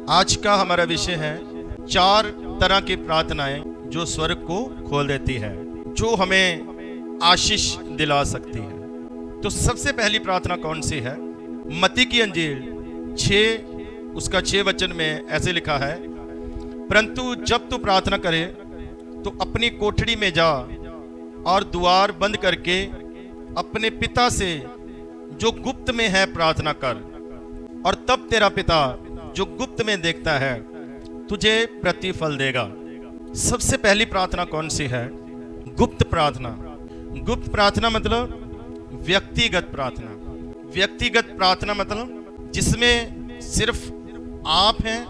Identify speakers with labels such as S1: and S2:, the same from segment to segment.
S1: आज का हमारा विषय है 4 तरह की प्रार्थनाएं जो स्वर्ग को खोल देती है, जो हमें आशीष दिला सकती है। तो सबसे पहली प्रार्थना कौन सी है? मत्ती की अंजील 6 उसका 6 वचन में ऐसे लिखा है, परंतु जब तू प्रार्थना करे तो अपनी कोठरी में जा और द्वार बंद करके अपने पिता से जो गुप्त में है प्रार्थना कर, और तब तेरा पिता जो गुप्त में देखता है तुझे प्रतिफल देगा। सबसे पहली प्रार्थना कौन सी है? गुप्त प्रार्थना। गुप्त प्रार्थना मतलब व्यक्तिगत प्रार्थना। व्यक्तिगत प्रार्थना मतलब जिसमें सिर्फ आप हैं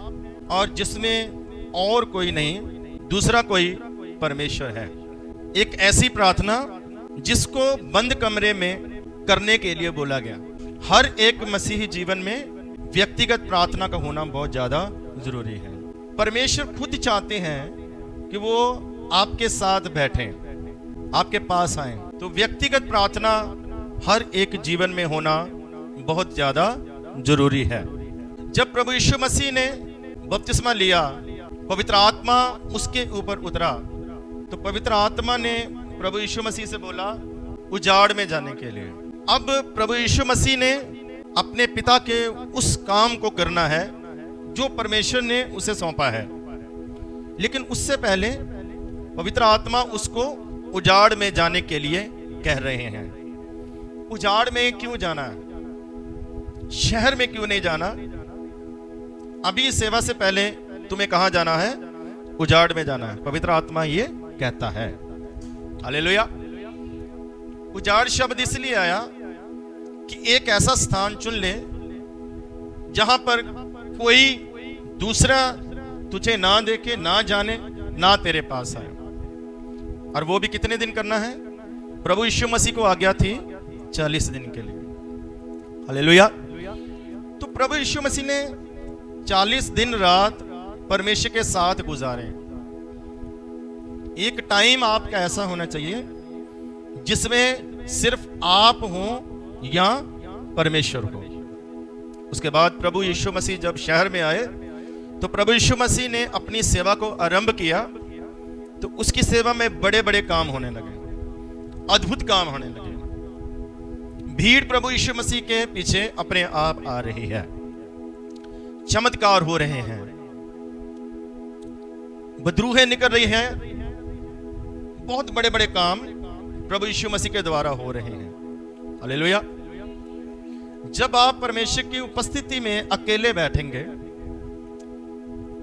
S1: और जिसमें और कोई नहीं, दूसरा कोई परमेश्वर है। एक ऐसी प्रार्थना जिसको बंद कमरे में करने के लिए बोला गया। हर एक मसीही जीवन में व्यक्तिगत प्रार्थना का होना बहुत ज्यादा जरूरी है। परमेश्वर खुद चाहते हैं कि वो आपके साथ बैठें, आपके पास आए। तो व्यक्तिगत प्रार्थना हर एक जीवन में होना बहुत ज्यादा जरूरी है। जब प्रभु यीशु मसीह ने बपतिस्मा लिया, पवित्र आत्मा उसके ऊपर उतरा, तो पवित्र आत्मा ने प्रभु यीशु मसीह से बोला उजाड़ में जाने के लिए। अब प्रभु यीशु मसीह ने अपने पिता के उस काम को करना है जो परमेश्वर ने उसे सौंपा है, लेकिन उससे पहले पवित्र आत्मा उसको उजाड़ में जाने के लिए कह रहे हैं। उजाड़ में क्यों जाना है? शहर में क्यों नहीं जाना? अभी सेवा से पहले तुम्हें कहां जाना है? उजाड़ में जाना है। पवित्र आत्मा ये कहता है। हालेलुया। उजाड़ शब्द इसलिए आया कि एक ऐसा स्थान चुन ले जहां पर कोई दूसरा तुझे ना देखे, ना जाने, ना तेरे पास आए। और वो भी कितने दिन करना है? प्रभु यीशु मसीह को आज्ञा थी 40 दिन के लिए। हालेलुया। तो प्रभु यीशु मसीह ने 40 दिन रात परमेश्वर के साथ गुजारे। एक टाइम आपका ऐसा होना चाहिए जिसमें सिर्फ आप हो या परमेश्वर हो। उसके बाद प्रभु यीशु मसीह जब शहर में आए तो प्रभु यीशु मसीह ने अपनी सेवा को आरंभ किया, तो उसकी सेवा में बड़े बड़े काम होने लगे, अद्भुत काम होने लगे। भीड़ प्रभु यीशु मसीह के पीछे अपने आप आ रही है, चमत्कार हो रहे हैं, बदरूहें निकल रही हैं, बहुत बड़े बड़े काम प्रभु यीशु मसीह के द्वारा हो रहे हैं। हालेलुया। जब आप परमेश्वर की उपस्थिति में अकेले बैठेंगे,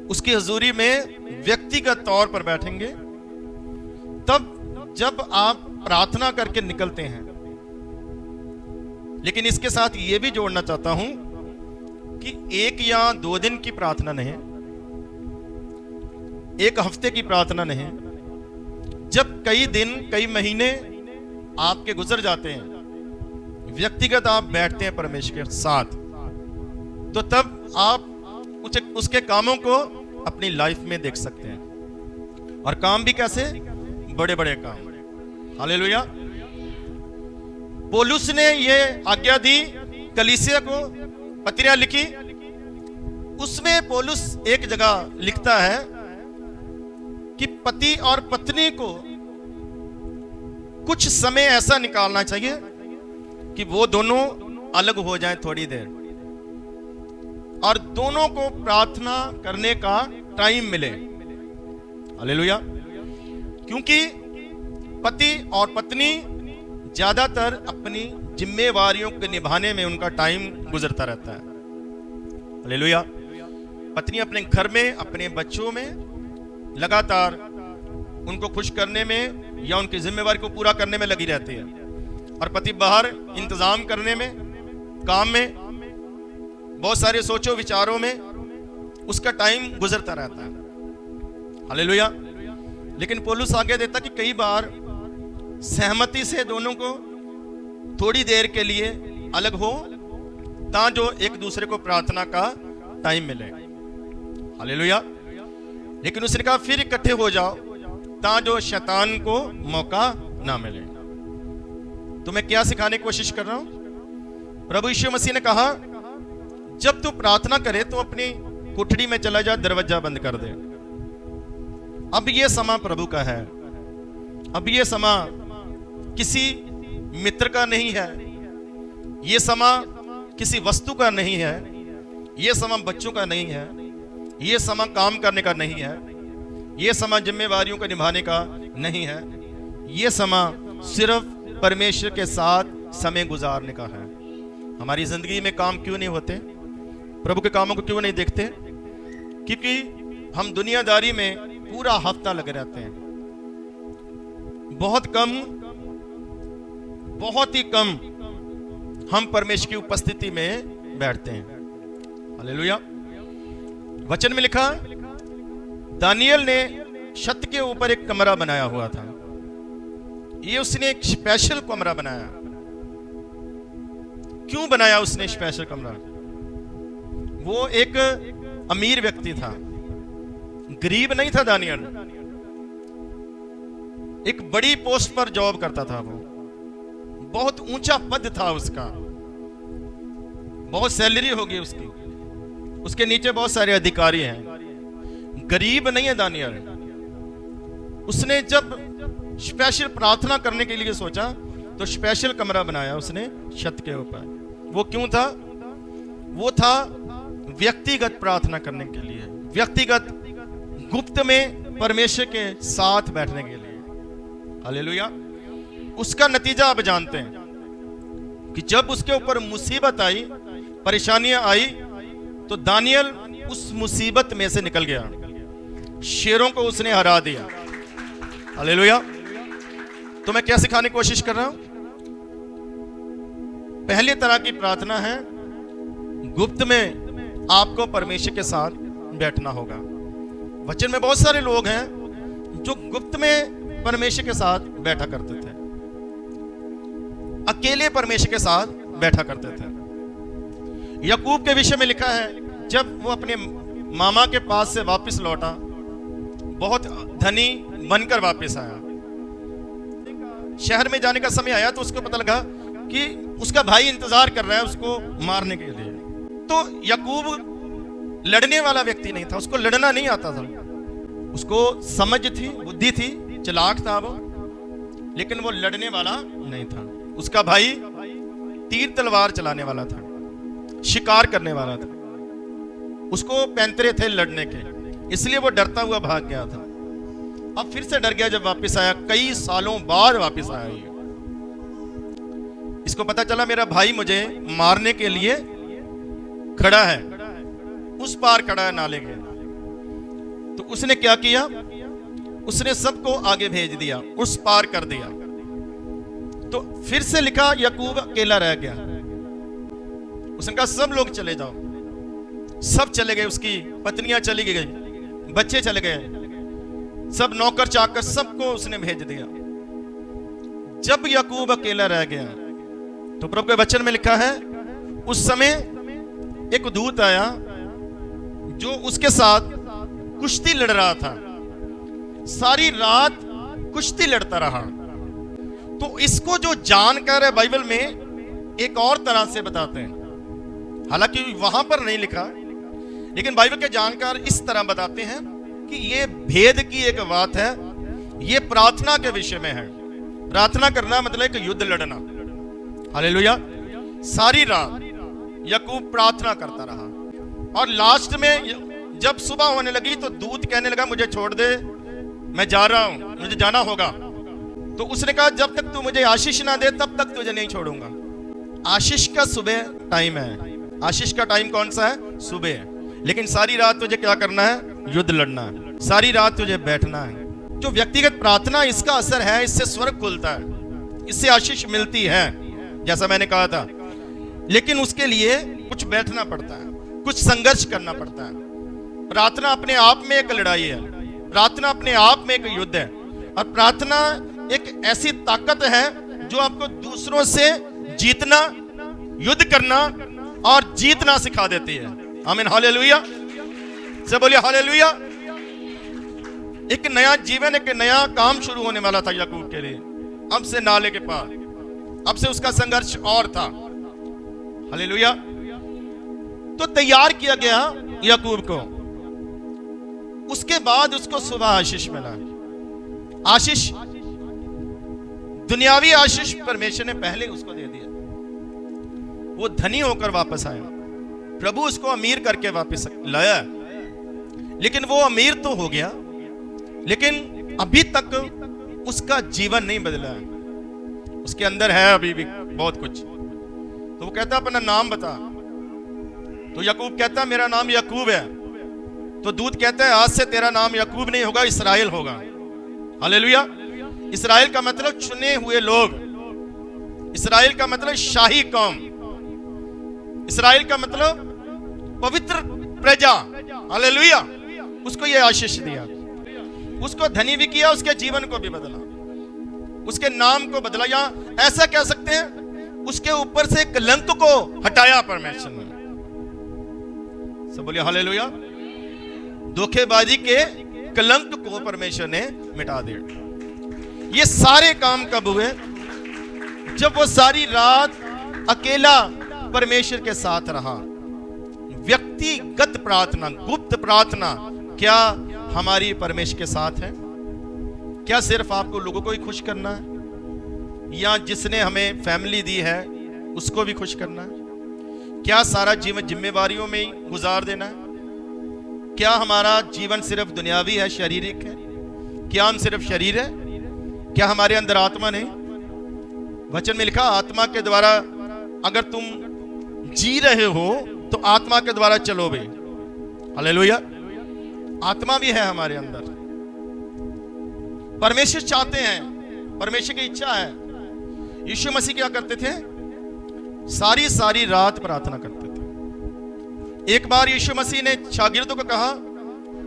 S1: उसकी हजूरी में व्यक्तिगत तौर पर बैठेंगे, तब जब आप प्रार्थना करके निकलते हैं। लेकिन इसके साथ यह भी जोड़ना चाहता हूं कि 1 या 2 दिन की प्रार्थना नहीं, 1 हफ्ते की प्रार्थना नहीं। जब कई दिन, कई महीने आपके गुजर जाते हैं, व्यक्तिगत आप बैठते हैं परमेश्वर के साथ, तो तब आप उसके कामों को अपनी लाइफ में देख सकते हैं। और काम भी कैसे? बड़े बड़े काम। हालेलुया। पौलुस ने ये आज्ञा दी, कलीसिया को पत्रियां लिखी। उसमें पौलुस एक जगह लिखता है कि पति और पत्नी को कुछ समय ऐसा निकालना चाहिए कि वो दोनों अलग हो जाएं थोड़ी देर, और दोनों को प्रार्थना करने का टाइम मिले। हालेलुया। क्योंकि पति और पत्नी ज्यादातर अपनी जिम्मेवारियों को निभाने में उनका टाइम गुजरता रहता है। हालेलुया। पत्नी अपने घर में, अपने बच्चों में लगातार उनको खुश करने में या उनकी जिम्मेवारी को पूरा करने में लगी रहती है, और पति बाहर इंतजाम करने में, काम में, बहुत सारे सोचो विचारों में उसका टाइम गुजरता रहता है। हालेलुया। लेकिन पौलुस आगे देता कि कई बार सहमति से दोनों को थोड़ी देर के लिए अलग हो, ताकि एक दूसरे को प्रार्थना का टाइम मिले। हालेलुया। लेकिन उसने कहा फिर इकट्ठे हो जाओ, ताकि शैतान को मौका ना मिले। तो मैं क्या सिखाने की कोशिश कर रहा हूं? प्रभु यीशु मसीह ने कहा जब तू प्रार्थना करे तो अपनी कोठड़ी में चला जा, दरवाजा बंद कर दे। अब ये समा प्रभु का है। अब ये समा किसी मित्र का नहीं है, ये समा किसी वस्तु का नहीं है, ये समा बच्चों का नहीं है, ये समा काम करने का नहीं है, ये समा जिम्मेवारियों को निभाने का नहीं है। ये समा सिर्फ परमेश्वर के साथ समय गुजारने का है। हमारी जिंदगी में काम क्यों नहीं होते? प्रभु के कामों को क्यों नहीं देखते? क्योंकि हम दुनियादारी में पूरा हफ्ता लगे रहते हैं। बहुत ही कम हम परमेश्वर की उपस्थिति में बैठते हैं। हालेलुया। वचन में लिखा, दानियल ने छत के ऊपर एक कमरा बनाया हुआ था। ये उसने एक स्पेशल कमरा बनाया। क्यों बनाया उसने स्पेशल कमरा? वो एक अमीर व्यक्ति था, गरीब नहीं था दानियल। एक बड़ी पोस्ट पर जॉब करता था वो, बहुत ऊंचा पद था उसका, बहुत सैलरी होगी उसकी, उसके नीचे बहुत सारे अधिकारी हैं। गरीब नहीं है दानियल। उसने जब स्पेशल प्रार्थना करने के लिए सोचा तो स्पेशल कमरा बनाया उसने छत के ऊपर। वो क्यों था? वो था व्यक्तिगत प्रार्थना करने के लिए, व्यक्तिगत गुप्त में परमेश्वर के साथ बैठने के लिए। हालेलुया। उसका नतीजा आप जानते हैं कि जब उसके ऊपर मुसीबत आई, परेशानियां आई, तो दानियल उस मुसीबत में से निकल गया। शेरों को उसने हरा दिया। हालेलुया। तो मैं क्या सिखाने की कोशिश कर रहा हूं? पहली तरह की प्रार्थना है गुप्त में आपको परमेश्वर के साथ बैठना होगा। वचन में बहुत सारे लोग हैं जो गुप्त में परमेश्वर के साथ बैठा करते थे, अकेले परमेश्वर के साथ बैठा करते थे। याकूब के विषय में लिखा है, जब वो अपने मामा के पास से वापस लौटा, बहुत धनी बनकर वापस आया, शहर में जाने का समय आया तो उसको पता लगा कि उसका भाई इंतजार कर रहा है उसको मारने के लिए। तो याकूब लड़ने वाला व्यक्ति नहीं था, उसको लड़ना नहीं आता था। उसको समझ थी, बुद्धि थी, चालाक था वो, लेकिन वो लड़ने वाला नहीं था। उसका भाई तीर तलवार चलाने वाला था, शिकार करने वाला था, उसको पैंतरे थे लड़ने के, इसलिए वो डरता हुआ भाग गया था। अब फिर से डर गया जब वापस आया, कई सालों बाद वापस आया ये। इसको पता चला मेरा भाई मुझे मारने के लिए खड़ा है, उस पार खड़ा है नाले के। तो उसने क्या किया? उसने सबको आगे भेज दिया, उस पार कर दिया। तो फिर से लिखा याकूब अकेला रह गया। उसने कहा सब लोग चले जाओ। सब चले गए, उसकी पत्नियां चली गई, बच्चे चले गए, सब नौकर चाकर सबको उसने भेज दिया। जब याकूब अकेला रह गया तो प्रभु के वचन में लिखा है, उस समय एक दूत आया जो उसके साथ कुश्ती लड़ रहा था। सारी रात कुश्ती लड़ता रहा। तो इसको जो जानकार है बाइबल में एक और तरह से बताते हैं, हालांकि वहां पर नहीं लिखा, लेकिन बाइबल के जानकार इस तरह बताते हैं कि ये भेद की एक बात है, ये प्रार्थना के विषय में है। प्रार्थना करना मतलब एक युद्ध लड़ना। हालेलुया। सारी रात याकूब प्रार्थना करता रहा और लास्ट में जब सुबह होने लगी तो दूत कहने लगा मुझे छोड़ दे, मैं जा रहा हूं, मुझे जाना होगा। तो उसने कहा जब तक तू मुझे आशीष ना दे तब तक तुझे नहीं छोड़ूंगा। आशीष का सुबह टाइम है। आशीष का टाइम कौन सा है? सुबह है। लेकिन सारी रात तुझे क्या करना है? युद्ध लड़ना है। सारी रात तुझे बैठना है। जो व्यक्तिगत प्रार्थना, इसका असर है, इससे स्वर्ग खुलता है, इससे आशीष मिलती है, जैसा मैंने कहा था। लेकिन उसके लिए कुछ बैठना पड़ता है, कुछ संघर्ष करना पड़ता है। प्रार्थना अपने आप में एक लड़ाई है, प्रार्थना अपने आप में एक युद्ध है, और प्रार्थना एक ऐसी ताकत है जो आपको दूसरों से जीतना, युद्ध करना और जीतना सिखा देती है। आमीन। हालेलुया से बोलिए हालेलुया। एक नया जीवन, एक नया काम शुरू होने वाला था याकूब के लिए। अब से नाले के पार, अब से उसका संघर्ष और था। हालेलुया। तो तैयार किया गया याकूब को। उसके बाद उसको सुबह आशीष मिला। आशीष, दुनियावी आशीष परमेश्वर ने पहले उसको दे दिया। वो धनी होकर वापस आया, प्रभु उसको अमीर करके वापस लाया। लेकिन वो अमीर तो हो गया, लेकिन अभी तक उसका जीवन नहीं बदला है। उसके अंदर है अभी भी बहुत कुछ। तो वो कहता अपना नाम बता। तो याकूब कहता मेरा नाम याकूब है। तो दूत कहता है आज से तेरा नाम याकूब नहीं होगा, इसराइल होगा। हालेलुया। इसराइल का मतलब चुने हुए लोग, इसराइल का मतलब शाही कौम, इसराइल का मतलब पवित्र प्रजा। हालेलुया। उसको ये आशीष दिया, उसको धनी भी किया, उसके जीवन को भी बदला, उसके नाम को बदला। या ऐसा कह सकते हैं उसके ऊपर से कलंक को हटाया परमेश्वर ने। सब बोलिए हालेलुया। धोखेबाजी के कलंक को परमेश्वर ने मिटा दिया। ये सारे काम कब हुए? जब वो सारी रात अकेला परमेश्वर के साथ रहा। व्यक्तिगत प्रार्थना, गुप्त प्रार्थना, क्या हमारी परमेश्वर के साथ है? क्या सिर्फ आपको लोगों को ही खुश करना है, या जिसने हमें फैमिली दी है उसको भी खुश करना है? क्या सारा जीवन जिम्मेवारियों में ही गुजार देना है? क्या हमारा जीवन सिर्फ दुनियावी है, शारीरिक है? क्या हम सिर्फ शरीर है? क्या हमारे अंदर आत्मा नहीं? वचन में लिखा आत्मा के द्वारा अगर तुम जी रहे हो तो आत्मा के द्वारा चलो भी। हालेलुया। आत्मा भी है हमारे अंदर। परमेश्वर चाहते हैं, परमेश्वर की इच्छा है। यीशु मसीह क्या करते थे? सारी सारी रात प्रार्थना करते थे। एक बार यीशु मसीह ने शागिर्दों को कहा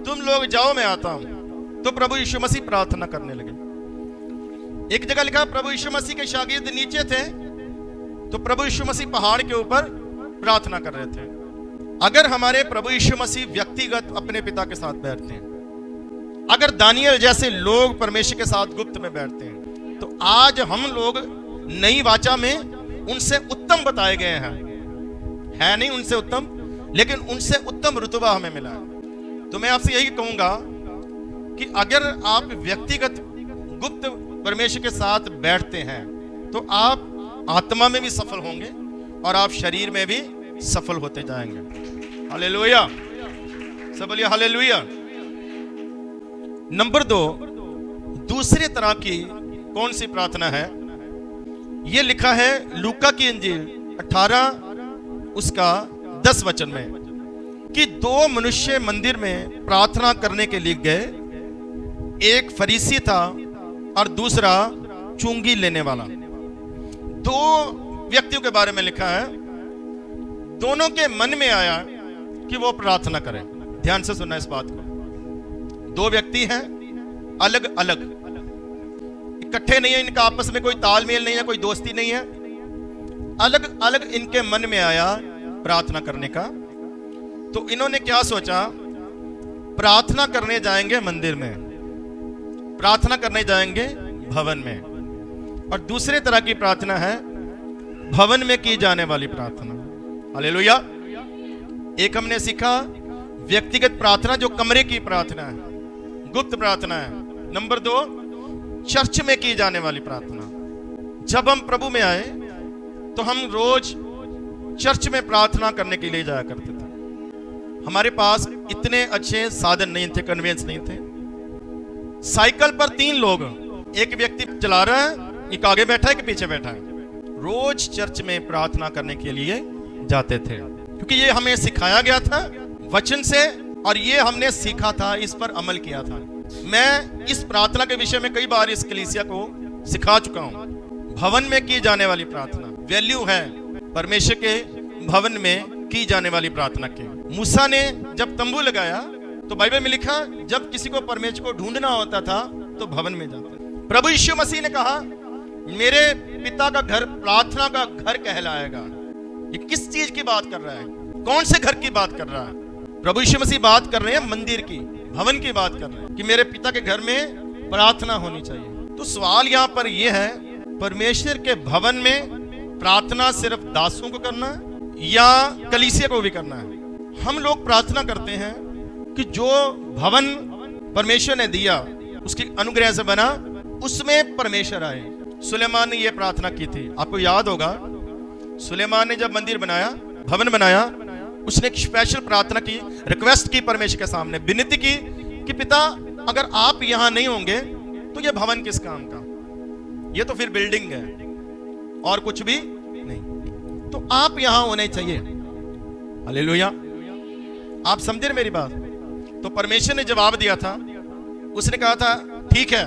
S1: तुम लोग जाओ मैं आता हूं। तो प्रभु यीशु मसीह प्रार्थना करने लगे। एक जगह लिखा प्रभु यीशु मसीह के शागिर्द नीचे थे, तो प्रभु यीशु मसीह पहाड़ के ऊपर प्रार्थना कर रहे थे। अगर हमारे प्रभु यीशु मसीह व्यक्तिगत अपने पिता के साथ बैठते हैं, अगर दानियल जैसे लोग परमेश्वर के साथ गुप्त में बैठते हैं, तो आज हम लोग नई वाचा में उनसे उत्तम बताए गए हैं। है नहीं उनसे उत्तम, लेकिन उनसे उत्तम रुतबा हमें मिला है। तो मैं आपसे यही कहूंगा कि अगर आप व्यक्तिगत गुप्त परमेश्वर के साथ बैठते हैं तो आप आत्मा में भी सफल होंगे और आप शरीर में भी सफल होते जाएंगे। हालेलुया। सब बोलिए हालेलुया। नंबर 2, दूसरे तरह की कौन सी प्रार्थना है? यह लिखा है लूका की इंजील 18 उसका 10 वचन में कि 2 मनुष्य मंदिर में प्रार्थना करने के लिए गए। एक फरीसी था और दूसरा चुंगी लेने वाला। 2 व्यक्तियों के बारे में लिखा है। दोनों के मन में आया कि वो प्रार्थना करें। ध्यान से सुनना इस बात को। 2 व्यक्ति हैं, अलग अलग, इकट्ठे नहीं है, इनका आपस में कोई तालमेल नहीं है, कोई दोस्ती नहीं है। अलग अलग इनके मन में आया प्रार्थना करने का। तो इन्होंने क्या सोचा? प्रार्थना करने जाएंगे मंदिर में, प्रार्थना करने जाएंगे भवन में। और दूसरे तरह की प्रार्थना है भवन में की जाने वाली प्रार्थना। हालेलुया। एक हमने सीखा व्यक्तिगत प्रार्थना जो कमरे की प्रार्थना है, गुप्त प्रार्थना है। नंबर 2, चर्च में की जाने वाली प्रार्थना। जब हम प्रभु में आए तो हम रोज चर्च में प्रार्थना करने के लिए जाया करते थे। हमारे पास इतने अच्छे साधन नहीं थे, कन्वेंस नहीं थे। साइकिल पर 3 लोग, एक व्यक्ति चला रहा है, एक आगे बैठा है, एक पीछे बैठा है। रोज चर्च में प्रार्थना करने के लिए जाते थे, क्योंकि ये हमें सिखाया गया था वचन से, और ये हमने सीखा था, इस पर अमल किया था। मैं इस प्रार्थना के विषय में कई बार इस कलीसिया को सिखा चुका हूं। भवन में की जाने वाली प्रार्थना वैल्यू है, परमेश्वर के भवन में की जाने वाली प्रार्थना की। मूसा ने जब तंबू लगाया तो बाइबल में लिखा जब किसी को परमेश्वर को ढूंढना होता था तो भवन में जाते। प्रभु यीशु मसीह ने कहा मेरे पिता का घर प्रार्थना का घर कहलाएगा। ये किस चीज की बात कर रहा है? कौन से घर की बात कर रहा है? प्रभु यीशु मसीह बात कर रहे हैं मंदिर की, भवन की बात कर रहे हैं कि मेरे पिता के घर में प्रार्थना होनी चाहिए। तो सवाल यहाँ पर यह है, परमेश्वर के भवन में प्रार्थना सिर्फ दासों को करना है या कलीसिया को भी करना है? हम लोग प्रार्थना करते हैं कि जो भवन परमेश्वर ने दिया, उसकी अनुग्रह से बना, उसमें परमेश्वर आए। सुलेमान ने यह प्रार्थना की थी। आपको याद होगा, सुलेमान ने जब मंदिर बनाया, भवन बनाया, उसने एक स्पेशल प्रार्थना की, रिक्वेस्ट की परमेश्वर के सामने, विनती की कि पिता अगर आप यहां नहीं होंगे तो यह भवन किस काम का, यह तो फिर बिल्डिंग है और कुछ भी नहीं, तो आप यहां होने चाहिए। हालेलुया, आप समझे मेरी बात? तो परमेश्वर ने जवाब दिया था, उसने कहा था ठीक है,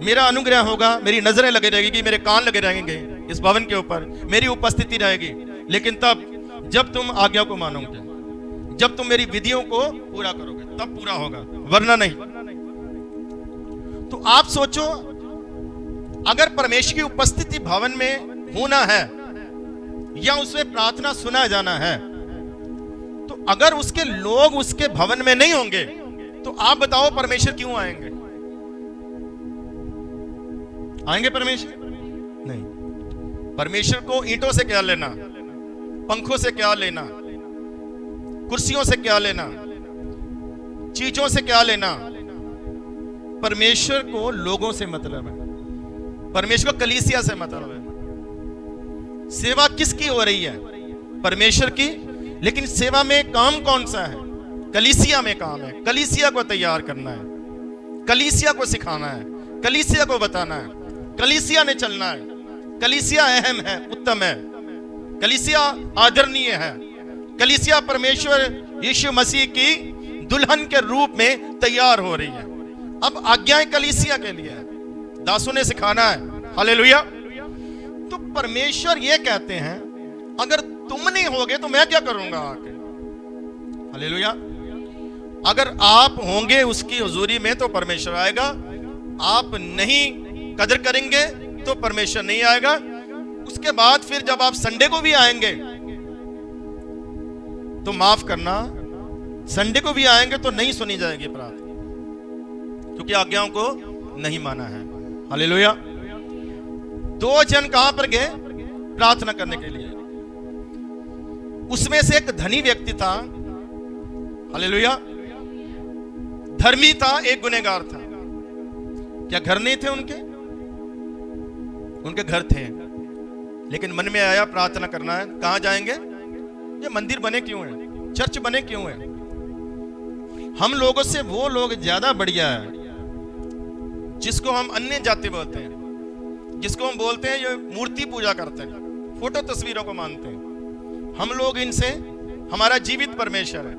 S1: मेरा अनुग्रह होगा, मेरी नजरें लगे रहेगी, मेरे कान लगे रहेंगे इस भवन के ऊपर, मेरी उपस्थिति रहेगी, लेकिन तब जब तुम आज्ञा को मानोगे, जब तुम मेरी विधियों को पूरा करोगे, तब पूरा होगा, वरना नहीं। तो आप सोचो, अगर परमेश्वर की उपस्थिति भवन में होना है या उसमें प्रार्थना सुना जाना है, तो अगर उसके लोग उसके भवन में नहीं होंगे तो आप बताओ परमेश्वर क्यों आएंगे? आएंगे परमेश्वर? नहीं। परमेश्वर को ईंटों से क्या लेना, पंखों से क्या लेना, कुर्सियों से क्या लेना, चीजों से क्या लेना? परमेश्वर को लोगों से मतलब है, परमेश्वर को कलीसिया से मतलब है। सेवा किसकी हो रही है? परमेश्वर की। लेकिन सेवा में काम कौन सा है? कलीसिया में काम है। कलीसिया को तैयार करना है, कलीसिया को सिखाना है, कलीसिया को बताना है, कलीसिया ने चलना है। कलीसिया अहम है, उत्तम है, कलीसिया आदरणीय है, कलीसिया परमेश्वर यीशु मसीह की दुल्हन के रूप में तैयार हो रही है। अब आज्ञाएं कलीसिया के लिए है, दासों ने सिखाना है। हालेलुया। तो परमेश्वर ये कहते हैं, अगर तुम नहीं होगे तो मैं क्या करूंगा आके? हालेलुया। अगर आप होंगे उसकी हुजूरी में तो परमेश्वर आएगा, आप नहीं कदर करेंगे तो परमेश्वर नहीं आएगा। उसके बाद फिर जब आप संडे को भी आएंगे तो माफ करना, संडे को भी आएंगे तो नहीं सुनी जाएगी प्रार्थना, क्योंकि आज्ञाओं को नहीं माना है। हालेलुया। 2 जन कहां पर गए प्रार्थना करने के लिए? उसमें से एक धनी व्यक्ति था, हालेलुया, धर्मी था, एक गुनहगार था। क्या घर नहीं थे उनके? उनके घर थे, लेकिन मन में आया प्रार्थना करना है। कहां जाएंगे? ये मंदिर बने क्यों है, चर्च बने क्यों है? हम लोगों से वो लोग ज्यादा बढ़िया है जिसको हम अन्य जाति बोलते हैं, जिसको हम बोलते हैं ये मूर्ति पूजा करते हैं, फोटो तस्वीरों को मानते हैं। हम लोग इनसे, हमारा जीवित परमेश्वर है।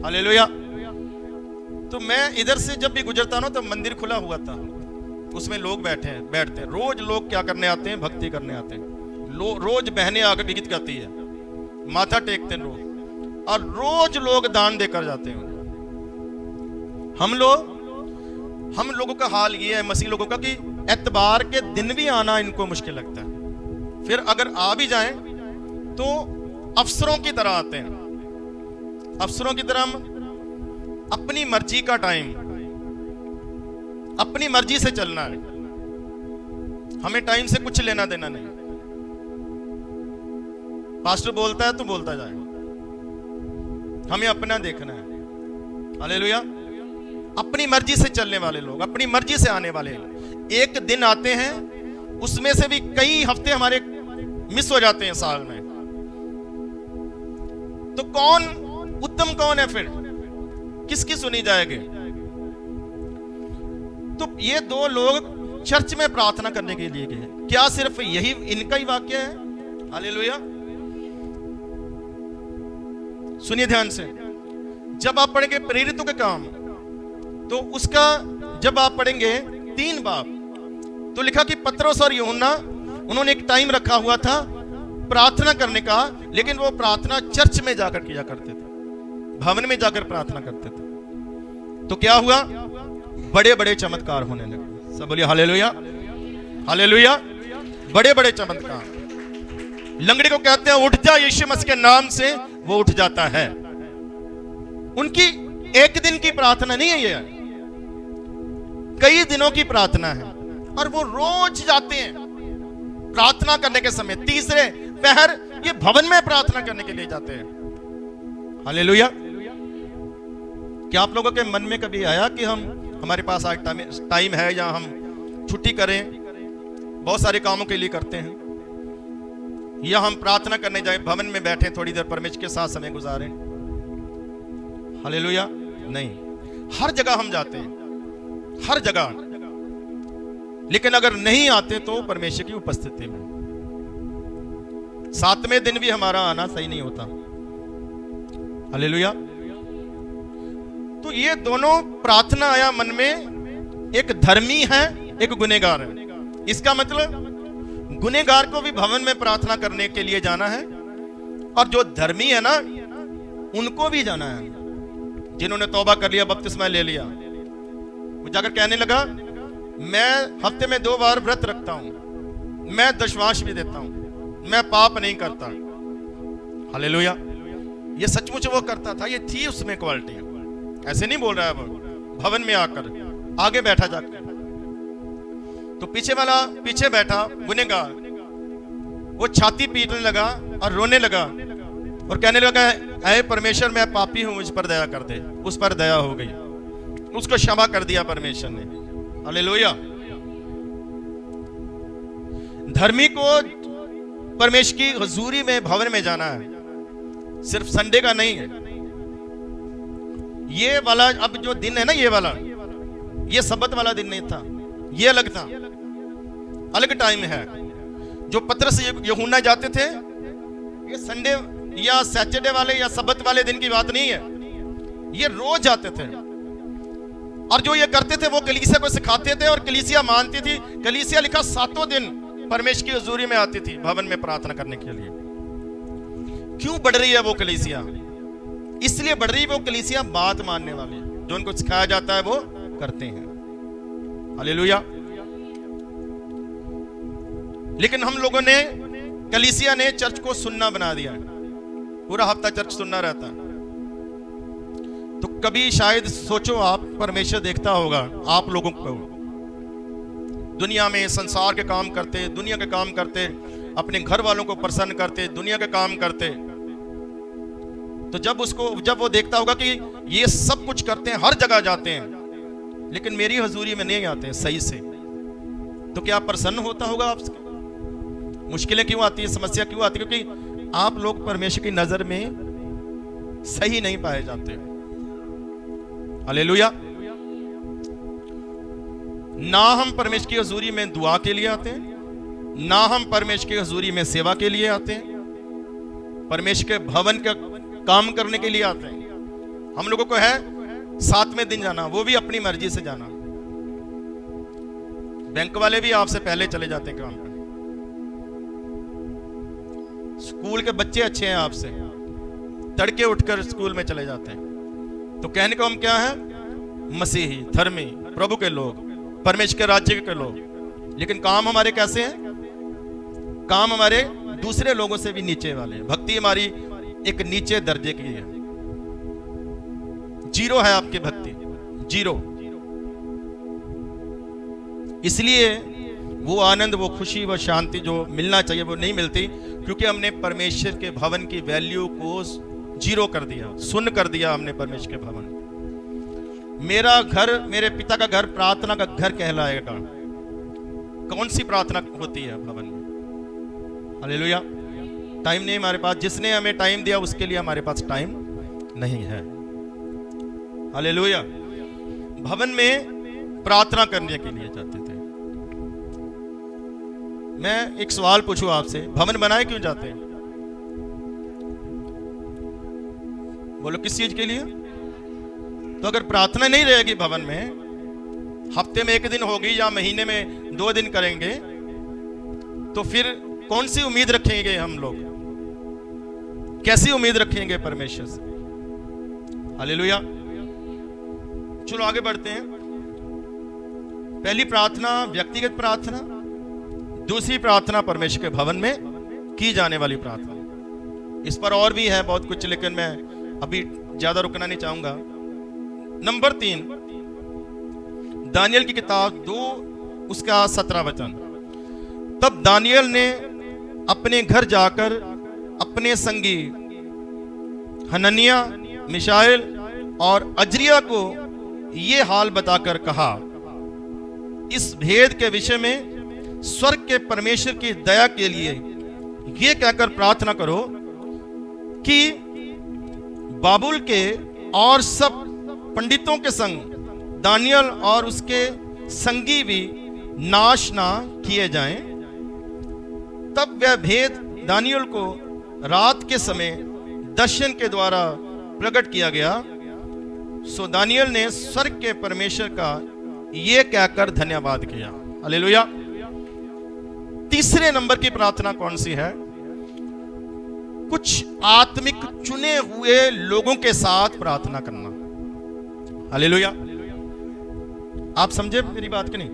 S1: हालेलुया। तो मैं इधर से जब भी गुजरता ना तो मंदिर खुला हुआ था, उसमें लोग बैठते हैं। रोज लोग क्या करने आते हैं? भक्ति करने आते हैं। रोज बहनें आकर गीत गाती है, माथा टेकते हैं लोग, और रोज लोग दान देकर जाते हैं। हम लोगों का हाल ये है, मसीह लोगों का, कि एतबार के दिन भी आना इनको मुश्किल लगता है। फिर अगर आ भी जाएं तो अफसरों की तरह आते हैं, अफसरों की तरह अपनी मर्जी का टाइम, अपनी मर्जी से चलना है। हमें टाइम से कुछ लेना देना नहीं। पास्टर बोलता है तो बोलता जाए, हमें अपना देखना है। हालेलुया। अपनी मर्जी से चलने वाले लोग, अपनी मर्जी से आने वाले लोग। एक दिन आते हैं, उसमें से भी कई हफ्ते हमारे मिस हो जाते हैं साल में। तो कौन उत्तम, कौन है फिर? किसकी सुनी जाएगी? तो ये 2 लोग चर्च में प्रार्थना करने के लिए गए। क्या सिर्फ यही इनका ही वाक्य है? हालेलुया। सुनिए ध्यान से, जब आप पढ़ेंगे प्रेरितों के काम, तो उसका जब आप पढ़ेंगे 3 बाब, तो लिखा कि पतरस और यूहन्ना, उन्होंने एक टाइम रखा हुआ था प्रार्थना करने का, लेकिन वो प्रार्थना चर्च में जाकर किया करते थे, भवन में जाकर प्रार्थना करते थे। तो क्या हुआ? बड़े बड़े चमत्कार होने लगे। सब बोलिए हालेलुया, हालेलुया। बड़े बड़े चमत्कार। लंगड़े को कहते हैं उठ जा यीशु मसीह के नाम से, वो उठ जाता है। उनकी एक दिन की प्रार्थना नहीं है, ये कई दिनों की प्रार्थना है, और वो रोज जाते हैं प्रार्थना करने के समय। तीसरे पहर ये भवन में प्रार्थना करने के लिए जाते हैं। हालेलुया। क्या आप लोगों के मन में कभी आया कि हमारे पास आज टाइम है या हम छुट्टी करें, बहुत सारे कामों के लिए करते हैं, या हम प्रार्थना करने जाए, भवन में बैठे थोड़ी देर परमेश्वर के साथ समय गुजारें? हालेलुया। नहीं, हर जगह हम जाते हैं, हर जगह, लेकिन अगर नहीं आते तो परमेश्वर की उपस्थिति में 7वें दिन भी हमारा आना सही नहीं होता। हालेलुया। तो ये दोनों प्रार्थना आया मन में, एक धर्मी है, एक गुनहगार है। इसका मतलब गुनहगार को भी भवन में प्रार्थना करने के लिए जाना है, और जो धर्मी है ना उनको भी जाना है, जिन्होंने तौबा कर लिया, बपतिस्मा ले लिया। वो जाकर कहने लगा, मैं हफ्ते में 2 बार व्रत रखता हूं, मैं दशवांश भी देता हूं, मैं पाप नहीं करता। हालेलुया। ये सचमुच वो करता था, ये थी उसमें क्वालिटी। ऐसे नहीं बोल रहा है वो, भवन में आकर आगे बैठा जाकर, तो पीछे बैठा गुनहगार, वो छाती पीटने लगा और रोने लगा और कहने लगा, ऐ परमेश्वर, मैं पापी हूं, मुझ पर दया कर दे। उस पर दया हो गई, उसको क्षमा कर दिया परमेश्वर ने। हालेलुया। धर्मी को परमेश्वर की हुजूरी में, भवन में जाना है, सिर्फ संडे का नहीं है। ये वाला अब जो दिन है ना, ये वाला, ये सब्बत वाला दिन नहीं था, ये अलग था, अलग टाइम है। जो पतरस यूहन्ना जाते थे, ये संडे या सैटरडे वाले या सब्बत वाले दिन की बात नहीं है, ये रोज जाते थे। और जो ये करते थे वो कलीसिया को सिखाते थे, और कलीसिया मानती थी। कलीसिया लिखा 7 दिन परमेश्वर की हुजूरी में आती थी भवन में प्रार्थना करने के लिए। क्यों बढ़ रही है वो कलीसिया? इसलिए बढ़ रही है वो कलीसिया बात मानने वाली, जो उनको सिखाया जाता है वो करते हैं। हालेलुया। लेकिन हम लोगों ने, कलीसिया ने चर्च को सुनना बना दिया, पूरा हफ्ता चर्च सुनना रहता है। तो कभी शायद सोचो आप, परमेश्वर देखता होगा आप लोगों को, दुनिया में संसार के काम करते, दुनिया के काम करते, अपने घर वालों को प्रसन्न करते, दुनिया के काम करते। तो जब वो देखता होगा कि ये सब कुछ करते हैं, हर जगह जाते हैं, लेकिन मेरी हजूरी में नहीं आते हैं सही से, तो क्या प्रसन्न होता होगा आपसे? मुश्किलें क्यों आती है, समस्या क्यों आती है? क्योंकि आप लोग परमेश्वर की नजर में सही नहीं पाए जाते। हालेलुया। ना हम परमेश्वर की हजूरी में दुआ के लिए आते हैं, ना हम परमेश्वर की हजूरी में सेवा के लिए आते हैं, परमेश्वर के भवन का काम करने के लिए आते हैं। हम लोगों को है 7वें दिन जाना, वो भी अपनी मर्जी से जाना। बैंक वाले भी आपसे पहले चले जाते हैं काम करने। स्कूल के बच्चे अच्छे हैं आपसे, तड़के उठकर स्कूल में चले जाते हैं। तो कहने को हम क्या है? मसीही, धर्मी, प्रभु के लोग, परमेश्वर के राज्य के लोग। लेकिन काम हमारे कैसे हैं? काम हमारे दूसरे लोगों से भी नीचे वाले हैं। भक्ति हमारी एक नीचे दर्जे की है, जीरो है आपकी भक्ति, जीरो। इसलिए वो आनंद, वो खुशी, वो शांति जो मिलना चाहिए वो नहीं मिलती, क्योंकि हमने परमेश्वर के भवन की वैल्यू को जीरो कर दिया, सुन कर दिया हमने परमेश्वर के भवन। मेरा घर, मेरे पिता का घर प्रार्थना का घर कहलाएगा। कौन सी प्रार्थना होती है भवन में? हालेलुया। टाइम नहीं हमारे पास, जिसने हमें टाइम दिया उसके लिए हमारे पास टाइम नहीं है। हालेलुया। भवन में प्रार्थना करने के लिए जाते थे। मैं एक सवाल पूछूं आपसे, भवन बनाए क्यों जाते हैं? बोलो, किस चीज के लिए? तो अगर प्रार्थना नहीं रहेगी भवन में, हफ्ते में 1 दिन होगी या महीने में 2 दिन करेंगे, तो फिर कौन सी उम्मीद रखेंगे हम लोग? कैसी उम्मीद रखेंगे परमेश्वर से? हालेलुया। चलो आगे बढ़ते हैं। पहली प्रार्थना व्यक्तिगत प्रार्थना, दूसरी प्रार्थना परमेश्वर के भवन में की जाने वाली प्रार्थना। इस पर और भी है बहुत कुछ, लेकिन मैं अभी ज्यादा रुकना नहीं चाहूंगा। नंबर 3, दानियल की किताब 2 उसका 17 वचन। तब दानियल ने अपने घर जाकर अपने संगी हनन्याह, मिशाएल और अजरिया को ये हाल बताकर कहा, इस भेद के विषय में स्वर्ग के परमेश्वर की दया के लिए ये कहकर प्रार्थना करो कि बाबुल के और सब पंडितों के संग दानियल और उसके संगी भी नाश ना किए जाएं। तब वह भेद दानियल को रात के समय दर्शन के द्वारा प्रकट किया गया। सो दानियल ने स्वर्ग के परमेश्वर का ये कहकर धन्यवाद किया। हालेलुया। तीसरे नंबर की प्रार्थना कौन सी है? कुछ आत्मिक चुने हुए लोगों के साथ प्रार्थना करना। हालेलुया। आप समझे मेरी बात कि नहीं?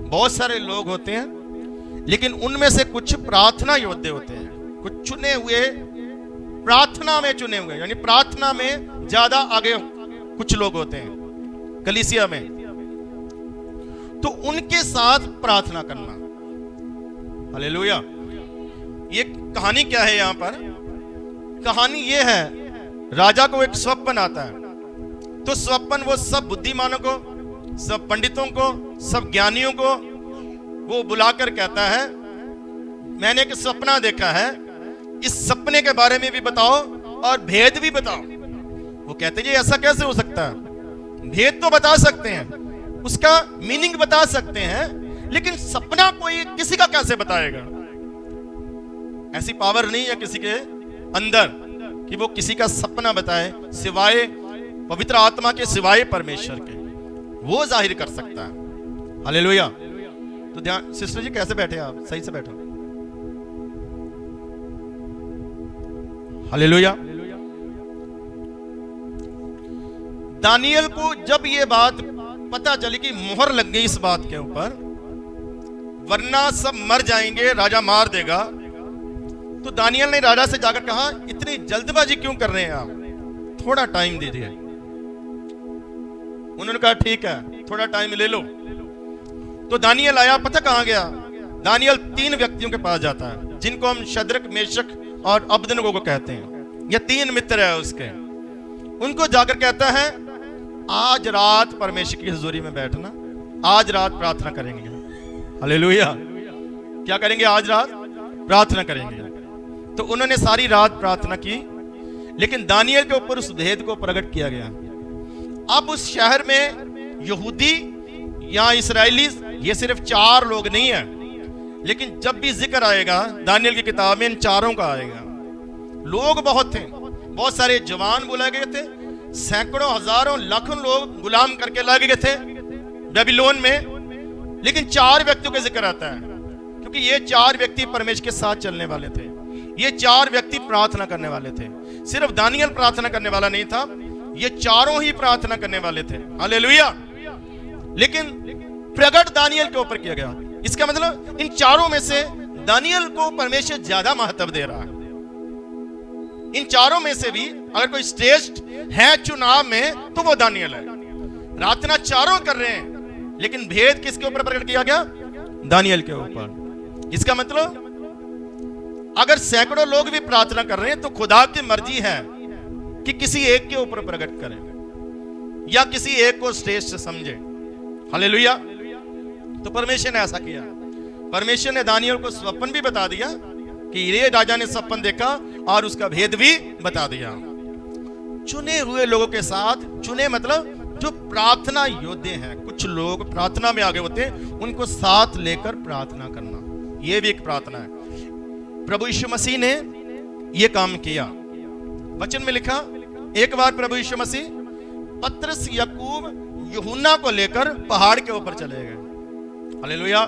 S1: बहुत सारे लोग होते हैं, लेकिन उनमें से कुछ प्रार्थना योद्धे होते हैं, कुछ चुने हुए, प्रार्थना में चुने हुए, यानी प्रार्थना में ज्यादा आगे कुछ लोग होते हैं कलीसिया में, तो उनके साथ प्रार्थना करना। हालेलुया। ये कहानी क्या है? यहां पर कहानी ये है, राजा को एक स्वप्न आता है, तो स्वप्न वो सब बुद्धिमानों को, सब पंडितों को, सब ज्ञानियों को वो बुलाकर कहता है, मैंने एक सपना देखा है, इस सपने के बारे में भी बताओ और भेद भी बताओ। वो कहते हैं, ऐसा कैसे हो सकता है? भेद तो बता सकते हैं, उसका मीनिंग बता सकते हैं, लेकिन सपना कोई किसी का कैसे बताएगा? ऐसी पावर नहीं है किसी के अंदर कि वो किसी का सपना बताए, सिवाय पवित्र आत्मा के, सिवाय परमेश्वर के। वो जाहिर कर सकता है। हालेलुया। तो ध्यान, सिस्टर जी कैसे बैठे आप? सही से बैठो। हालेलुया। दानियल को जब ये बात पता चली कि मोहर लग गई इस बात के ऊपर, वरना सब मर जाएंगे, राजा मार देगा, तो दानियल ने राजा से जाकर कहा, इतनी जल्दबाजी क्यों कर रहे हैं आप? थोड़ा टाइम दे दिया। उन्होंने कहा ठीक है, थोड़ा टाइम ले लो। तो दानियल आया, पता कहां गया? दानियल 3 व्यक्तियों के पास जाता है, जिनको हम शद्रक, मेशक और अबदनगो को कहते हैं। ये 3 मित्र है उसके। उनको जाकर कहता है, आज रात परमेश्वर की हुजूरी में बैठना, आज रात प्रार्थना करेंगे। हालेलुया। क्या करेंगे? आज रात प्रार्थना करेंगे। तो उन्होंने सारी रात प्रार्थना की, लेकिन दानियल के ऊपर उस भेद को प्रकट किया गया। अब उस शहर में यहूदी या इस्राएली, ये सिर्फ 4 लोग नहीं है, लेकिन जब भी जिक्र आएगा दानियल की किताब में, इन 4 का आएगा। लोग बहुत थे, बहुत सारे जवान बुलाए गए थे, सैकड़ों, हजारों, लाखों लोग गुलाम करके लाए गए थे बेबीलोन में, लेकिन 4 व्यक्तियों का जिक्र आता है, क्योंकि ये 4 व्यक्ति परमेश्वर के साथ चलने वाले थे। ये 4 व्यक्ति प्रार्थना करने वाले थे। सिर्फ दानियल प्रार्थना करने वाला नहीं था, ये 4 ही प्रार्थना करने वाले थे। हालेलुया। लेकिन प्रकट दानियल के ऊपर किया गया। इसका मतलब इन 4 में से दानियल को परमेश्वर ज्यादा महत्व दे रहा है। इन 4 में से भी अगर कोई श्रेष्ठ है चुनाव में, तो वो दानियल है। प्रार्थना 4 कर रहे हैं, लेकिन भेद किसके ऊपर प्रकट किया गया? दानियल के ऊपर। इसका मतलब अगर सैकड़ों लोग भी प्रार्थना कर रहे हैं, तो खुदा की मर्जी है कि किसी एक के ऊपर प्रकट करें या किसी एक को श्रेष्ठ समझे। हालेलुया। तो परमेश्वर ने ऐसा किया। परमेश्वर ने दानियल को स्वप्न भी बता दिया कि ये राजा ने स्वप्न देखा, और उसका भेद भी बता दिया। चुने हुए लोगों के साथ, चुने मतलब जो प्रार्थना योद्धे हैं, कुछ लोग प्रार्थना में आगे होते हैं, उनको साथ लेकर प्रार्थना करना, यह भी एक प्रार्थना है। प्रभु यीशु मसीह ने यह काम किया। वचन में लिखा, एक बार प्रभु यीशु मसीह पतरस, याकूब, यूहन्ना को लेकर पहाड़ के ऊपर चले गए। हालेलुया।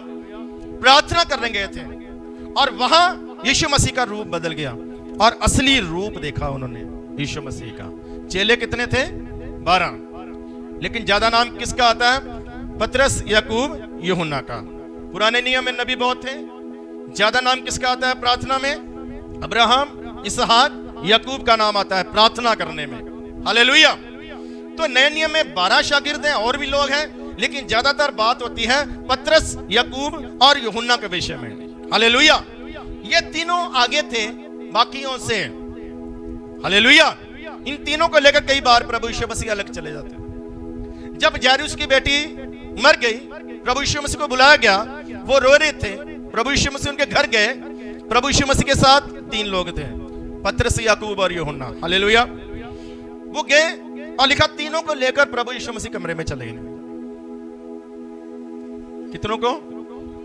S1: प्रार्थना करने गए थे, और वहां यीशु मसीह का रूप बदल गया, और असली रूप देखा उन्होंने यीशु मसीह का। चेले कितने थे? 12, लेकिन ज्यादा नाम किसका आता है? पतरस, याकूब, यूहन्ना का। पुराने नियम में नबी बहुत थे। ज्यादा नाम किसका आता है प्रार्थना में? अब्राहम, इसहाक, याकूब का नाम आता है प्रार्थना करने में। हालेलुया। तो नए नियम में 12 शागिर्द हैं, और भी लोग हैं, लेकिन ज्यादातर बात होती है पतरस, याकूब और यूहन्ना के विषय में। हालेलुया। ये तीनों आगे थे बाकियों से। हालेलुया। इन तीनों को लेकर कई बार प्रभु यीशु मसीह अलग चले जाते हैं। जब जायरूस की बेटी मर गई, प्रभु यीशु मसीह को बुलाया गया, वो रो रहे थे, प्रभु यीशु मसीह उनके घर गए। प्रभु यीशु मसीह के साथ 3 लोग थे, पतरस, याकूब और यूहन्ना। हालेलुया। वो गए और लिखा तीनों को लेकर प्रभु यीशु मसीह कमरे में चले गए। कितनों को?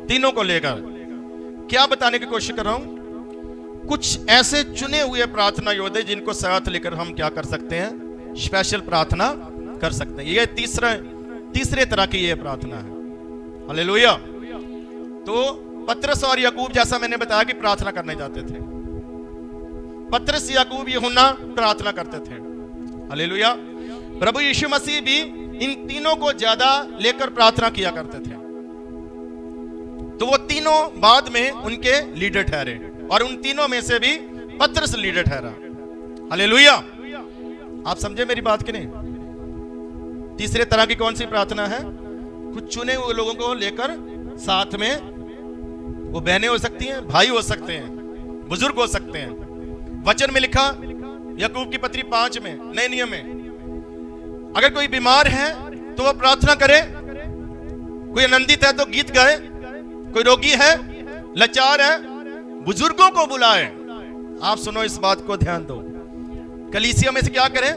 S1: तीनों को लेकर। क्या बताने की कोशिश कर रहा हूं? कुछ ऐसे चुने हुए प्रार्थना योद्धे जिनको साथ लेकर हम क्या कर सकते हैं? स्पेशल प्रार्थना कर सकते हैं। ये तीसरे तरह की ये प्रार्थना है। हालेलुया। तो पतरस और याकूब, जैसा मैंने बताया कि प्रार्थना करने जाते थे। पतरस, याकूब, यूहन्ना प्रार्थना करते थे। हालेलुया। प्रभु यीशु मसीह भी इन तीनों को ज्यादा लेकर प्रार्थना किया करते थे। तो वो तीनों बाद में उनके लीडर ठहरे और उन तीनों में से भी पतरस लीडर ठहरा। हालेलुया। आप समझे मेरी बात कि नहीं? तीसरे तरह की कौन सी प्रार्थना है? कुछ चुने हुए लोगों को लेकर साथ में, वो बहनें हो सकती हैं, भाई हो सकते हैं, बुजुर्ग हो सकते हैं। वचन में लिखा याकूब की पत्री 5 में, नए नियम में, अगर कोई बीमार है तो वो प्रार्थना करे, कोई आनंदित है तो गीत गाए, कोई रोगी है, लाचार है, बुजुर्गों को बुलाए। आप सुनो, इस बात को ध्यान दो। कलीसिया में से क्या करें?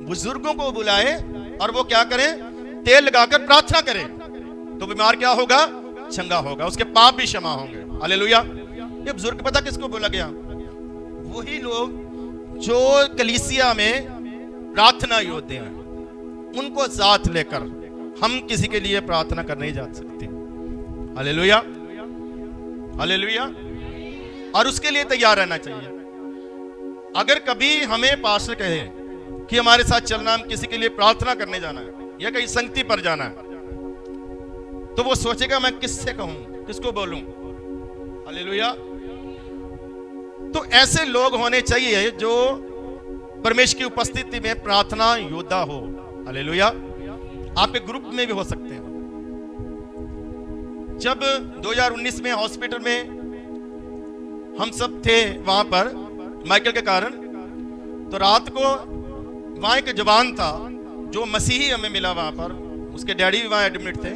S1: बुजुर्गों को बुलाए और वो क्या करें? तेल लगाकर प्रार्थना करें, तो बीमार क्या होगा? चंगा होगा, उसके पाप भी क्षमा होंगे। हालेलुया। ये बुजुर्ग पता किसको बोला गया? वही लोग जो कलीसिया में प्रार्थना योद्धे हैं, उनको साथ लेकर हम किसी के लिए प्रार्थना कर नहीं जा सकते। Hallelujah, hallelujah. और उसके लिए तैयार रहना चाहिए। अगर कभी हमें पास्टर कहे कि हमारे साथ चलना, हम किसी के लिए प्रार्थना करने जाना है या कहीं संगति पर जाना है, तो वो सोचेगा मैं किससे कहूं, किसको बोलूं। हालेलुया। तो ऐसे लोग होने चाहिए जो परमेश्वर की उपस्थिति में प्रार्थना योद्धा हो। हालेलुया। आपके ग्रुप में भी हो सकते हैं। जब 2019 में हॉस्पिटल में हम सब थे वहां पर माइकल के कारण, तो रात को वहां एक जवान था जो मसीही हमें मिला वहां पर, उसके डैडी भी वहां एडमिट थे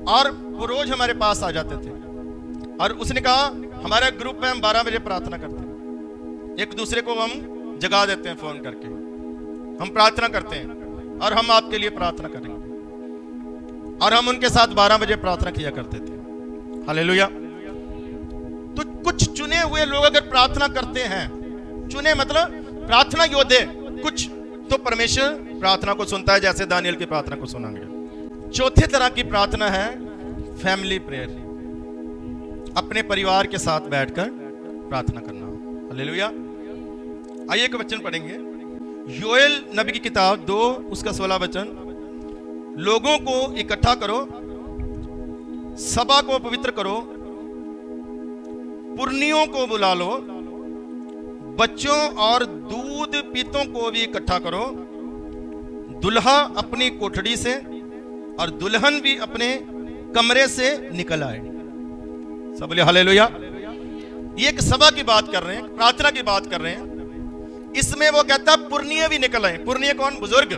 S1: और वो रोज हमारे पास आ जाते थे। और उसने कहा हमारा ग्रुप में हम 12 बजे प्रार्थना करते हैं, एक दूसरे को हम जगा देते हैं फोन करके, हम प्रार्थना करते हैं और हम आपके लिए प्रार्थना करेंगे। और हम उनके साथ 12 बजे प्रार्थना किया करते थे। हालेलुया। तो कुछ चुने हुए लोग अगर प्रार्थना करते हैं, चुने मतलब प्रार्थना योद्धे कुछ, तो परमेश्वर प्रार्थना को सुनता है, जैसे दानियल की प्रार्थना को सुना गया। चौथे तरह की प्रार्थना है फैमिली प्रेयर, अपने परिवार के साथ बैठकर प्रार्थना करना। हालेलुया। आइए एक वचन पढ़ेंगे, योएल नबी की किताब 2 उसका 16 वचन। लोगों को इकट्ठा करो, सभा को पवित्र करो, पुरनियों को बुला लो, बच्चों और दूध पीतों को भी इकट्ठा करो, दुल्हा अपनी कोठड़ी से और दुल्हन भी अपने कमरे से निकल आए। सब बोले हालेलुया। ये एक सभा की बात कर रहे हैं, प्रार्थना की बात कर रहे हैं। इसमें वो कहता पुरनिये भी निकल आए। पुरनिये कौन? बुजुर्ग,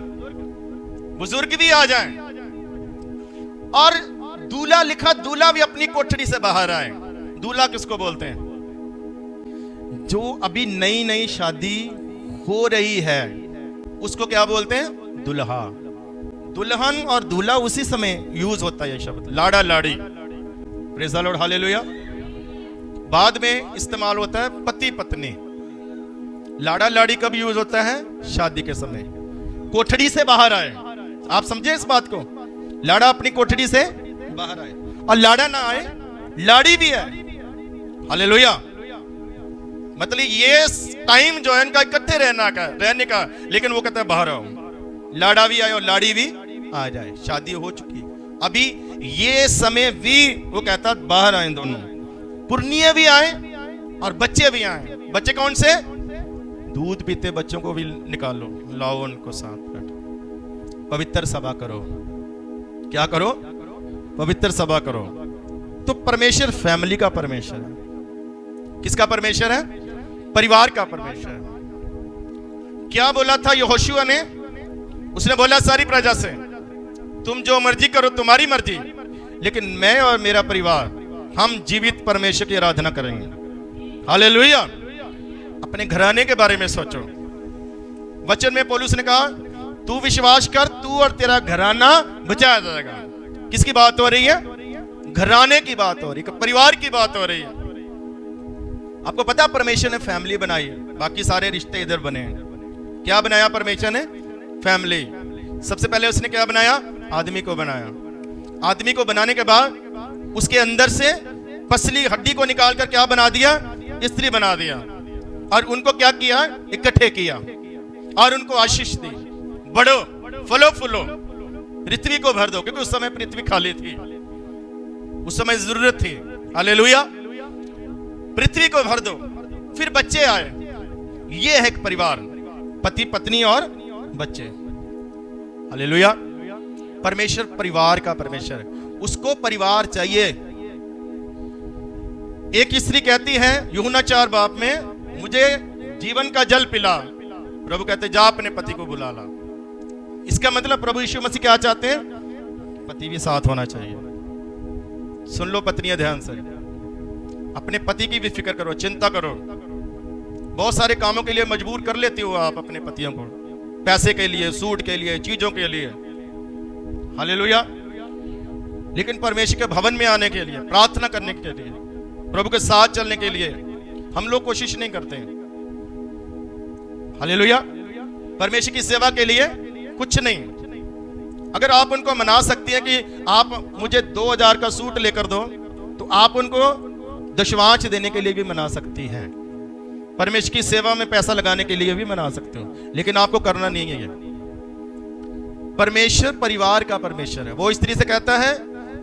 S1: बुजुर्ग भी आ जाएं। और दूल्हा लिखा, दूल्हा भी अपनी कोठड़ी से बाहर आए। दूल्हा किसको बोलते हैं? जो अभी नई नई शादी हो रही है उसको क्या बोलते हैं? दुल्हा। दुल्हन और दूल्हा उसी समय यूज होता है ये शब्द, लाड़ा लाड़ी। Praise the Lord, hallelujah. बाद में इस्तेमाल होता है पति पत्नी। लाड़ा लाड़ी कब यूज होता है? शादी के समय। कोठड़ी से बाहर आए, आप समझे इस बात को? लाड़ा अपनी कोठड़ी से बाहर आए, और लाड़ा ना आए, लाड़ी भी है। हालेलुया। मतलब ये टाइम जो है इनका इकट्ठे रहने का, लेकिन वो कहता है बाहर आओ। लाड़ा भी आए और लाड़ी भी आ जाए। शादी हो चुकी अभी ये समय भी वो कहता बाहर आए दोनों। पुरनिये भी आए और बच्चे भी आए। बच्चे कौन से? दूध पीते बच्चों को भी निकालो, लाओ उनको साथ बैठो। पवित्र सभा करो। क्या करो? पवित्र सभा करो। तो परमेश्वर फैमिली का परमेश्वर है। किसका परमेश्वर है? परिवार का परमेश्वर है। क्या बोला था यहोशुआ ने? उसने बोला सारी प्रजा से, तुम जो मर्जी करो, तुम्हारी मर्जी, लेकिन मैं और मेरा परिवार हम जीवित परमेश्वर की आराधना करेंगे। हालेलुया। अपने घराने के बारे में सोचो। वचन में पौलुस ने कहा, तू विश्वास कर, तू और तेरा घराना बचाया जाएगा। किसकी बात हो रही है? घराने की बात हो रही है, परिवार की बात हो रही है। आपको पता है परमेश्वर ने फैमिली बनाई है, बाकी सारे रिश्ते इधर बने हैं। क्या बनाया परमेश्वर ने? फैमिली। सबसे पहले उसने क्या बनाया? आदमी को बनाया। आदमी को बनाने के बाद उसके अंदर से पसली हड्डी को निकाल कर क्या बना दिया? स्त्री बना दिया। और उनको क्या किया? इकट्ठे किया और उनको आशीष दी, बढ़ो, फलो फूलो, पृथ्वी को भर दो, क्योंकि उस समय पृथ्वी खाली थी, उस समय जरूरत थी। हालेलुया। पृथ्वी को भर दो। फिर बच्चे आए। ये है एक परिवार, पति पत्नी और बच्चे। हालेलुया। परमेश्वर परिवार का परमेश्वर है, उसको परिवार चाहिए। एक स्त्री कहती है यूहन्ना 4 में, मुझे जीवन का जल पिला। प्रभु कहते जा अपने पति को बुला ला। इसका मतलब प्रभु यीशु मसीह क्या चाहते हैं? पति भी साथ होना चाहिए। सुन लो पत्नियां ध्यान से, अपने पति की भी फिक्र करो, चिंता करो। बहुत सारे कामों के लिए मजबूर कर लेते हो आप अपने पतियों को, पैसे के लिए, सूट के लिए, चीजों के लिए। हालेलुया। लेकिन परमेश्वर के भवन में आने के लिए, प्रार्थना करने के लिए, प्रभु के साथ चलने के लिए हम लोग कोशिश नहीं करते हैं। हालेलुया। परमेश्वर की सेवा के लिए कुछ नहीं। अगर आप उनको मना सकती हैं कि आप मुझे 2000 का सूट लेकर दो, तो आप उनको दशवांश देने के लिए भी मना सकती हैं। परमेश्वर की सेवा में पैसा लगाने के लिए भी मना सकते हो, लेकिन आपको करना नहीं है। ये परमेश्वर परिवार का परमेश्वर है। वो स्त्री से कहता है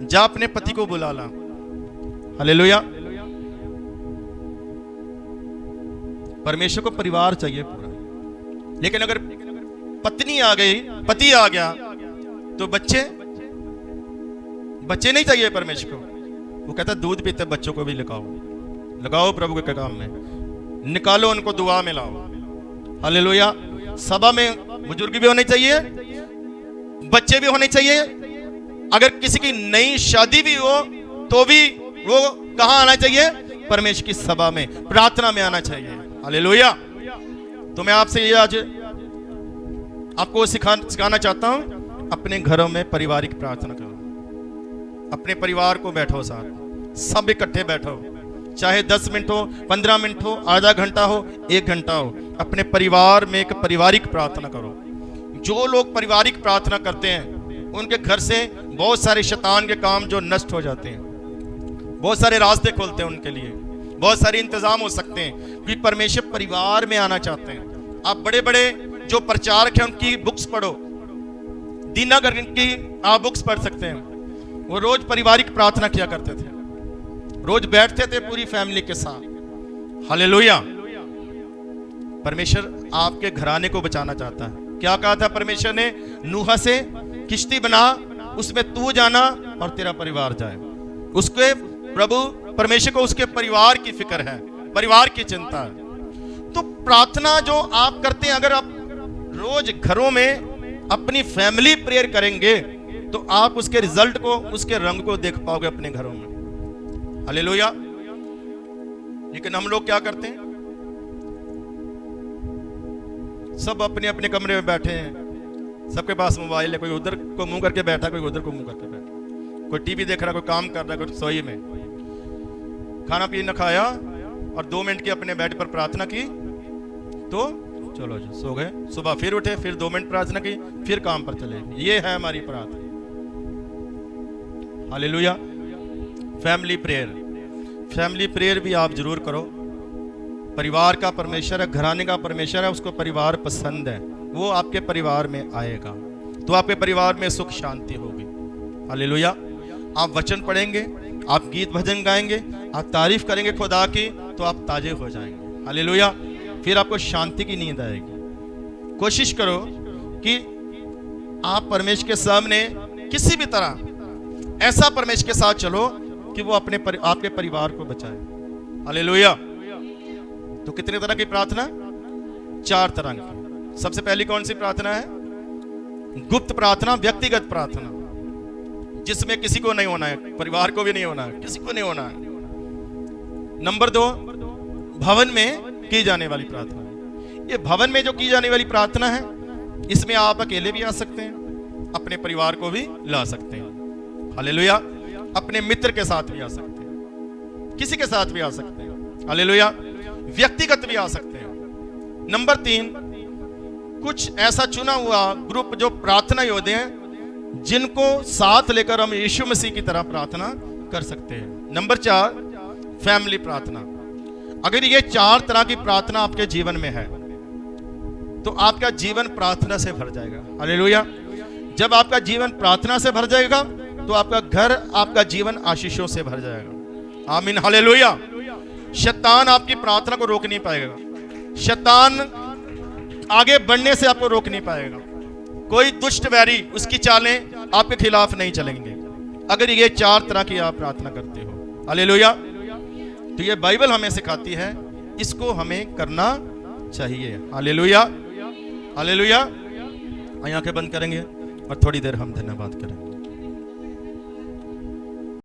S1: जा अपने पति को बुला ला। हालेलुया। परमेश्वर को परिवार चाहिए पूरा। लेकिन अगर पत्नी आ गई, पति आ गया, तो बच्चे नहीं चाहिए परमेश्वर को। वो कहता दूध पीते बच्चों को भी लगाओ प्रभु के काम में, निकालो उनको, दुआ में लाओ। हालेलुया। सभा में बुजुर्ग भी होने चाहिए, बच्चे भी होने चाहिए। अगर किसी की नई शादी भी हो तो भी वो कहां आना चाहिए? परमेश्वर की सभा में, प्रार्थना में आना चाहिए। हालेलुया। तो मैं आपसे ये आज आपको सिखाना चाहता हूं, अपने घरों में पारिवारिक प्रार्थना करो। अपने परिवार को बैठो साथ, सब इकट्ठे बैठो, चाहे 10 मिनट हो, 15 मिनट हो, आधा घंटा हो, 1 घंटा हो। अपने परिवार में एक पारिवारिक प्रार्थना करो। जो लोग पारिवारिक प्रार्थना करते हैं उनके घर से बहुत सारे शैतान के काम जो नष्ट हो जाते हैं, बहुत सारे रास्ते खोलते हैं उनके लिए, बहुत सारे इंतजाम हो सकते हैं, क्योंकि परमेश्वर परिवार में आना चाहते हैं। आप बड़े बड़े जो प्रचारक हैं उनकी बुक्स पढ़ो, दीनागर की आप बुक्स पढ़ सकते हैं। वो रोज पारिवारिक प्रार्थना किया करते थे, रोज बैठते थे पूरी फैमिली के साथ। हालेलुया। परमेश्वर आपके घराने को बचाना चाहता है। क्या कहा था परमेश्वर ने? नूह से किश्ती बना, उसमें तू जाना और तेरा परिवार जाए। उसके प्रभु परमेश्वर को उसके परिवार की फिक्र है, परिवार की चिंता है। तो प्रार्थना जो आप करते हैं, अगर आप रोज घरों में अपनी फैमिली प्रेयर करेंगे तो आप उसके रिजल्ट को, उसके रंग को देख पाओगे अपने घरों में। हालेलुया। लेकिन हम लोग क्या करते हैं? सब अपने अपने कमरे में बैठे हैं, सबके पास मोबाइल है, कोई उधर को मुंह करके बैठा, कोई उधर को मुंह करके बैठा, कोई टीवी देख रहा, कोई काम कर रहा है, कोई रसोई में खाना पीना खाया और 2 मिनट की अपने बेड पर प्रार्थना की तो चलो जी सो गए। सुबह फिर उठे, फिर 2 मिनट प्रार्थना की, फिर काम पर चले गए। ये है हमारी प्रार्थना। हालेलुया। फैमिली प्रेयर भी आप जरूर करो। परिवार का परमेश्वर है, घराने का परमेश्वर है, उसको परिवार पसंद है, वो आपके परिवार में आएगा तो आपके परिवार में सुख शांति होगी। हालेलुया। आप वचन पढ़ेंगे, आप गीत भजन गाएंगे, आप तारीफ करेंगे खुदा की, तो आप ताजे हो जाएंगे। हालेलुया। फिर आपको शांति की नींद आएगी। कोशिश करो कि आप परमेश्वर के सामने किसी भी तरह ऐसा परमेश्वर के साथ चलो कि वो आपके परिवार को बचाए। हालेलुया। तो कितने तरह की प्रार्थना? 4 तरह की। सबसे पहली कौन सी प्रार्थना है? गुप्त प्रार्थना, व्यक्तिगत प्रार्थना, जिसमें किसी को नहीं होना है, परिवार को भी नहीं होना है, किसी को नहीं होना है। नंबर 2, भवन में की जाने वाली प्रार्थना। ये भवन में जो की जाने वाली प्रार्थना है, इसमें आप अकेले भी आ सकते हैं, अपने परिवार को भी ला सकते हैं। हालेलुया। अपने मित्र के साथ भी आ सकते हैं, किसी के साथ भी आ सकते हैं। हालेलुया। व्यक्तिगत भी आ सकते हैं। नंबर 3, कुछ ऐसा चुना हुआ ग्रुप जो प्रार्थना योद्धे हैं, जिनको साथ लेकर हम यीशु मसीह की तरह प्रार्थना कर सकते हैं। नंबर 4, फैमिली प्रार्थना। अगर ये 4 तरह की प्रार्थना आपके जीवन में है, तो आपका जीवन प्रार्थना से भर जाएगा। हालेलुया। जब आपका जीवन प्रार्थना से भर जाएगा, तो आपका घर, आपका जीवन आशीषों से भर जाएगा। आमीन। हालेलुया। शैतान आपकी प्रार्थना को रोक नहीं पाएगा। शैतान आगे बढ़ने से आपको रोक नहीं पाएगा। कोई दुष्ट वैरी, उसकी चालें आपके खिलाफ नहीं चलेंगे, अगर ये 4 तरह की आप प्रार्थना करते हो। हालेलुया। तो ये बाइबल हमें सिखाती है, इसको हमें करना चाहिए। हालेलुया। हालेलुया। आंखें बंद करेंगे और थोड़ी देर हम धन्यवाद करेंगे।